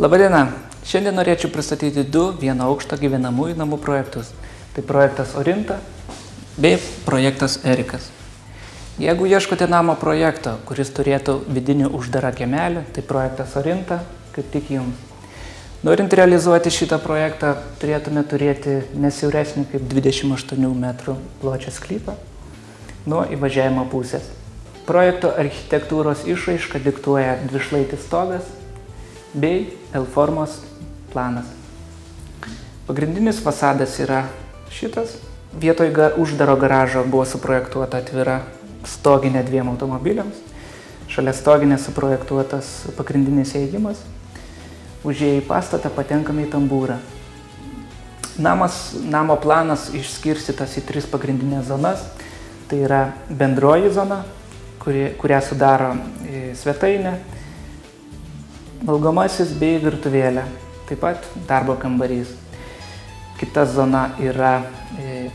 Labadiena! Šiandien norėčiau pristatyti du vieno aukšto gyvenamųjų namų projektus. Tai projektas Orinta bei projektas Erikas. Jeigu ieškote namo projekto, kuris turėtų vidinį uždarą kiemelį, tai projektas Orinta kaip tik jums. Norint realizuoti šitą projektą, turėtume turėti nesiauresnį kaip 28 metrų pločio sklypą nuo įvažiavimo pusės. Projekto architektūros išraišką diktuoja dvišlaitis stogas bei L-formos planas. Pagrindinis fasadas yra šitas. Vietoj uždaro garažo buvo suprojektuota atvira stoginė dviem automobiliams. Šalia stoginės suprojektuotas pagrindinis įėjimas. Užėję į pastatą patenkame į tambūrą. Namo planas išskirstytas į tris pagrindinės zonas. Tai yra bendroji zona, kurią sudaro svetainė, valgomasis bei virtuvėlė, taip pat darbo kambarys. Kita zona yra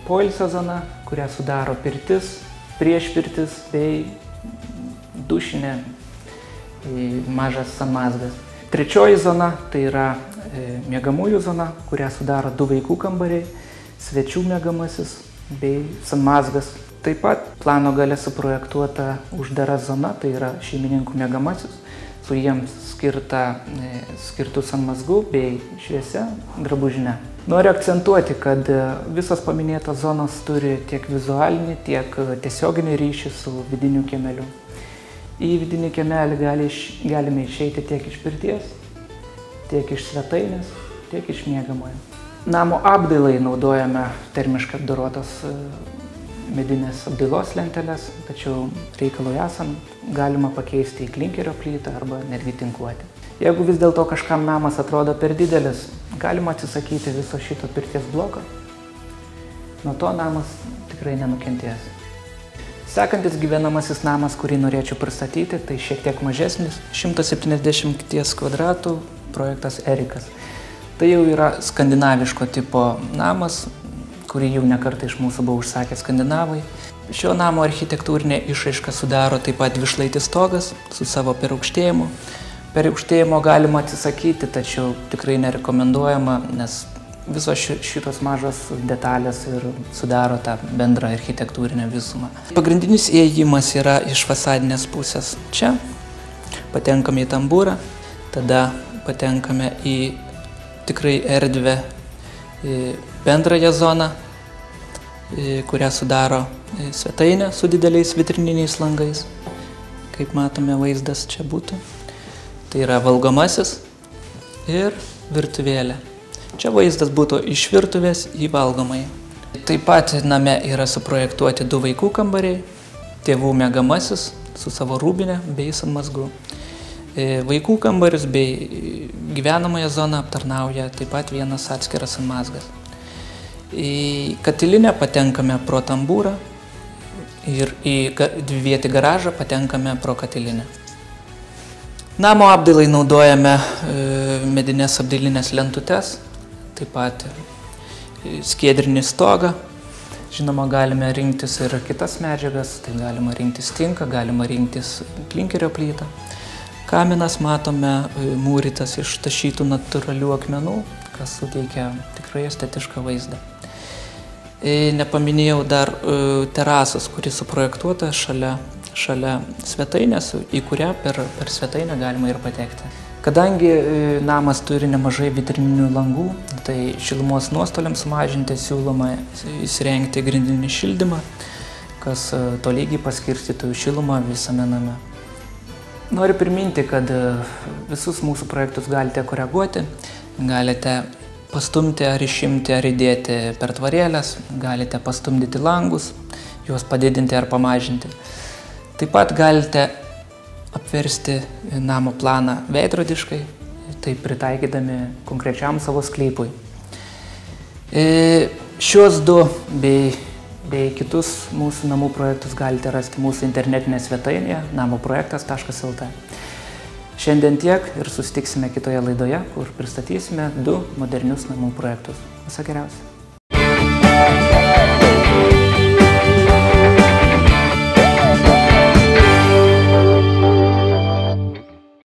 poilsio zona, kurią sudaro pirtis, priešpirtis bei dušinė, mažas sanmazgas. Trečioji zona tai yra miegamųjų zona, kurią sudaro du vaikų kambariai, svečių miegamasis bei sanmazgas. Taip pat plano gale suprojektuota uždara zona, tai yra šeimininkų miegamasis, su jiems skirtų sanmazgų bei šviesia drabužinė. Noriu akcentuoti, kad visos paminėtos zonos turi tiek vizualinį, tiek tiesioginį ryšį su vidiniu kiemeliu. Į vidinį kiemelį galime išeiti tiek iš pirties, tiek iš svetainės, tiek iš miegamojo. Namo apdailai naudojame termiškai apdorotas medinės apdailos lenteles, tačiau reikalui esant galima pakeisti į klinkerio plytą arba netgi tinkuoti. Jeigu vis dėlto kažkam namas atrodo per didelis, galima atsisakyti viso šito pirties bloko. Nuo to namas tikrai nenukentės. Sekantis gyvenamasis namas, kurį norėčiau pristatyti, tai šiek tiek mažesnis, 170 kvadratų projektas Erikas. Tai jau yra skandinaviško tipo namas, kurį jau nekartą iš mūsų buvo užsakę skandinavai. Šio namo architektūrinė išraiška sudaro taip pat dvišlaitis stogas su savo peraukštėjimu. Peraukštėjimo galima atsisakyti, tačiau tikrai nerekomenduojama, nes visos šitos mažos detalės ir sudaro tą bendrą architektūrinę visumą. Pagrindinis įėjimas yra iš fasadinės pusės. Čia patenkame į tambūrą, tada patenkame į tikrai erdvę bendrąją zoną, kurią sudaro svetainė su dideliais vitrininiais langais. Kaip matome, vaizdas čia būtų. Tai yra valgomasis ir virtuvėlė. Čia vaizdas būtų iš virtuvės į valgomąjį. Taip pat name yra suprojektuoti du vaikų kambariai, tėvų miegamasis su savo rūbinė bei sanmazgu. Vaikų kambarius bei gyvenamąją zoną aptarnauja taip pat vienas atskiras sanmazgas. Į katilinę patenkame pro tambūrą ir į dvivietį garažą patenkame pro katilinę. Namo apdailai naudojame medinės apdailinės lentutes, taip pat skiedrinį stogą. Žinoma, galime rinktis ir kitas medžiagas, tai galima rinktis tinką, galima rinktis klinkerio plytą. Kaminas matome mūrytas iš tašytų natūralių akmenų, kas suteikia tikrai estetišką vaizdą. Nepaminėjau dar terasos, kuri suprojektuota šalia svetainės, į kurią per svetainę galima ir patekti. Kadangi namas turi nemažai vitrininių langų, tai šilumos nuostoliams sumažinti siūloma įsirengti grindinį šildymą, kas tolygiai paskirstytų šilumą visame name. Noriu priminti, kad visus mūsų projektus galite koreguoti, galite pastumti ar išimti ar įdėti per tvarėles, galite pastumdyti langus, juos padidinti ar pamažinti. Taip pat galite apversti namo planą veidrodiškai, tai pritaikydami konkrečiam savo sklypui. Šios du bei kitus mūsų namų projektus galite rasti mūsų internetinėje svetainėje namoprojektas.lt. Šiandien tiek ir susitiksime kitoje laidoje, kur pristatysime du modernius namų projektus. Viso geriausio.